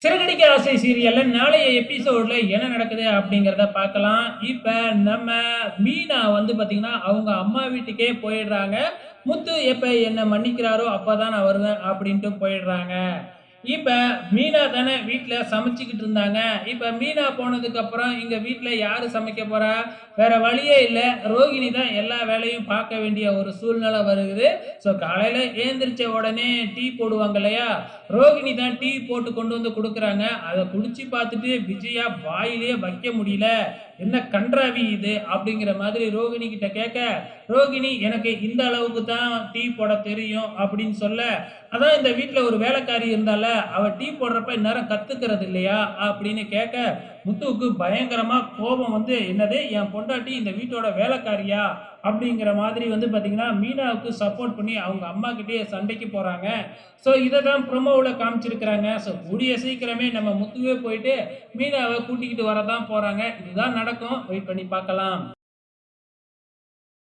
சிறகடிக்க ஆசை சீரியல்ல நாளைய எபிசோட்ல என்ன நடக்குது அப்படிங்கிறத பார்க்கலாம். இப்ப நம்ம மீனா வந்து பார்த்தீங்கன்னா, அவங்க அம்மா வீட்டுக்கே போயிடுறாங்க. முத்து எப்ப என்ன மன்னிக்கிறாரோ அப்பதான் நான் வருவேன் அப்படின்ட்டு போயிடுறாங்க. இப்ப மீனா தானே வீட்ல சமைச்சுக்கிட்டு இருந்தாங்க. இப்ப மீனா போனதுக்கு அப்புறம் இங்க வீட்ல யாரு சமைக்க போறா? வேற வழியே இல்ல. ரோகிணி தான் எல்லா வேலையும் பார்க்க வேண்டிய ஒரு சூழ்நிலை வருகுது. காலையில எழுந்திரிச்ச உடனே டீ போடுவாங்க இல்லையா? ரோகிணி தான் டீ போட்டு கொண்டு வந்து குடுக்குறாங்க. அத குடிச்சு பார்த்துட்டு விஜயா வாயிலேயே வைக்க முடியல. "என்ன கண்றாவி இது?" அப்படிங்கிற மாதிரி ரோகிணி கிட்ட கேட்க, ரோகிணி "எனக்கு இந்த அளவுக்கு தான் டீ போட தெரியும்" அப்படின்னு சொல்ல, "அதான் இந்த வீட்ல ஒரு வேலைக்காரி இருந்தால்ல, அவ டீ போடுறப்ப இந்நேரம் கத்துக்கிறது இல்லையா?" அப்படின்னு கேட்க, முத்துவுக்கு பயங்கரமா கோபம் வந்து, "என்னது என் பொண்டாட்டி இந்த வீட்டோட வேலைக்காரியா?" அப்படிங்கிற மாதிரி வந்து பார்த்தீங்கன்னா, மீனாவுக்கு சப்போர்ட் பண்ணி அவங்க அம்மாகிட்டயே சண்டைக்கு போறாங்க. இத தான் ப்ரோமோவுல காமிச்சிருக்கிறாங்க. கூடிய சீக்கிரமே நம்ம முத்துவே போயிட்டு மீனாவ கூட்டிக்கிட்டு வரதான் போறாங்க. இதுதான் நடக்கும். வெயிட் பண்ணி பார்க்கலாம்.